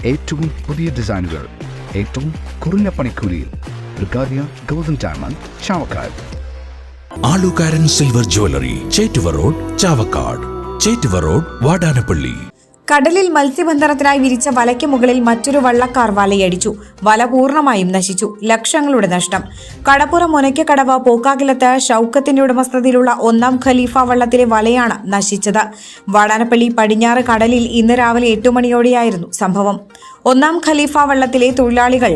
ഏറ്റവും പുതിയ ഡിസൈനുകൾ ഏറ്റവും കുറഞ്ഞ പണിക്കൂലിയിൽ. ബ്രിഗാദിയ ഗോൾഡൻ ഡയമണ്ട്, ചാവക്കാട്. ആലുകാരൻ silver jewellery, Chettuva road, Chavakkad. Chettuva road, Vadanappally. കടലിൽ മത്സ്യബന്ധനത്തിനായി വിരിച്ച വലയ്ക്ക് മുകളിൽ മറ്റൊരു വള്ളക്കാർ വലയടിച്ചു. വല പൂർണ്ണമായും നശിച്ചു. ലക്ഷങ്ങളുടെ നഷ്ടം. കടപ്പുറം മുനയ്ക്കക്കടവ് പോക്കാകിലത്ത് ഷൌക്കത്തിന്റെ ഉടമസ്ഥതയിലുള്ള 1-ാം ഖലീഫ വള്ളത്തിലെ വലയാണ് നശിച്ചത്. വാടാനപ്പള്ളി പടിഞ്ഞാറ് കടലിൽ ഇന്ന് രാവിലെ 8 മണിയോടെയായിരുന്നു സംഭവം. 1-ാം ഖലീഫ വള്ളത്തിലെ തൊഴിലാളികൾ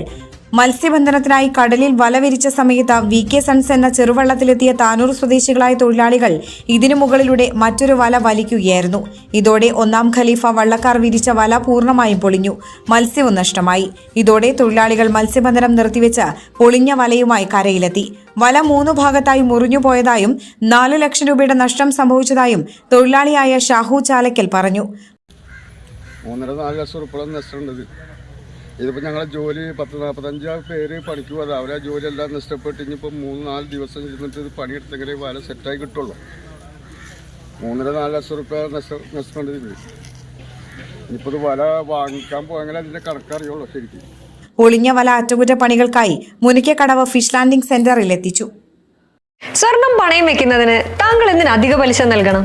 മത്സ്യബന്ധനത്തിനായി കടലിൽ വല വിരിച്ച സമയത്ത് VK സൺസ് എന്ന ചെറുവള്ളത്തിലെത്തിയ താനൂർ സ്വദേശികളായ തൊഴിലാളികൾ ഇതിനു മുകളിലൂടെ മറ്റൊരു വല വലിക്കുകയായിരുന്നു. ഇതോടെ 1-ാം ഖലീഫ വള്ളക്കാർ വിരിച്ച വല പൂർണ്ണമായും പൊളിഞ്ഞു. മത്സ്യവും നഷ്ടമായി. ഇതോടെ തൊഴിലാളികൾ മത്സ്യബന്ധനം നിർത്തിവെച്ച് പൊളിഞ്ഞ വലയുമായി കരയിലെത്തി. വല 3 ഭാഗത്തായി മുറിഞ്ഞുപോയതായും 4 ലക്ഷം രൂപയുടെ നഷ്ടം സംഭവിച്ചതായും തൊഴിലാളിയായ ഷാഹു ചാലക്കൽ പറഞ്ഞു. 3-4 ലക്ഷം രൂപ നഷ്ടമുണ്ട്. ഇതിപ്പോൾ ഞങ്ങളെ ജോലി 10-45 പേര് പണിക്ക് പോകാതെ അവരെ ജോലി എല്ലാം നഷ്ടപ്പെട്ട് ഇനിയിപ്പോൾ 3-4 ദിവസം ഇരുന്നിട്ട് ഇത് പണിയെടുത്തെങ്കിലേ വല സെറ്റായി കിട്ടുള്ളൂ. 3-4 ലക്ഷം രൂപ നഷ്ടമുണ്ട്. ഇനിയിപ്പോൾ ഇത് വല വാങ്ങിക്കാൻ പോയെങ്കിൽ അതിൻ്റെ കണക്കറിയുള്ളൂ ശരിക്കും. പൊളിഞ്ഞ വല അറ്റകുറ്റപ്പണികൾക്കായി മുനിക്കക്കടവ് ഫിഷ് ലാൻഡിംഗ് സെന്ററിൽ എത്തിച്ചു. സ്വർണം പണയം വെക്കുന്നതിന് താങ്കൾ എന്തിന് അധിക പലിശ നൽകണം?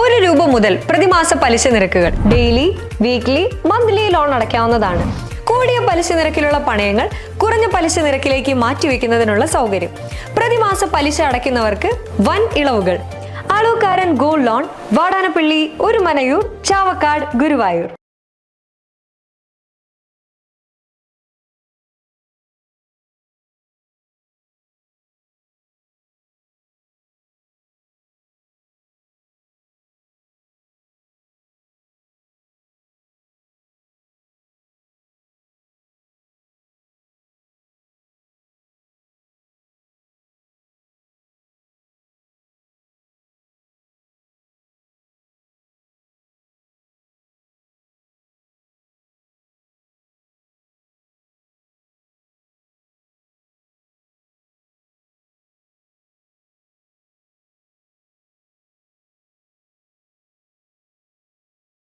1 രൂപ മുതൽ പ്രതിമാസ പലിശ നിരക്കുകൾ ഡെയിലി, വീക്ക്ലി, മന്ത്ലി ലോൺ അടയ്ക്കാവുന്നതാണ്. കൂടിയ പലിശ നിരക്കിലുള്ള പണയങ്ങൾ കുറഞ്ഞ പലിശ നിരക്കിലേക്ക് മാറ്റിവെക്കുന്നതിനുള്ള സൗകര്യം. പ്രതിമാസ പലിശ അടയ്ക്കുന്നവർക്ക് വൻ ഇളവുകൾ. ആലുകാരൻ ഗോൾഡ് ലോൺ, വാടാനപ്പള്ളി, ഒരുമനയൂർ, ചാവക്കാട്, ഗുരുവായൂർ.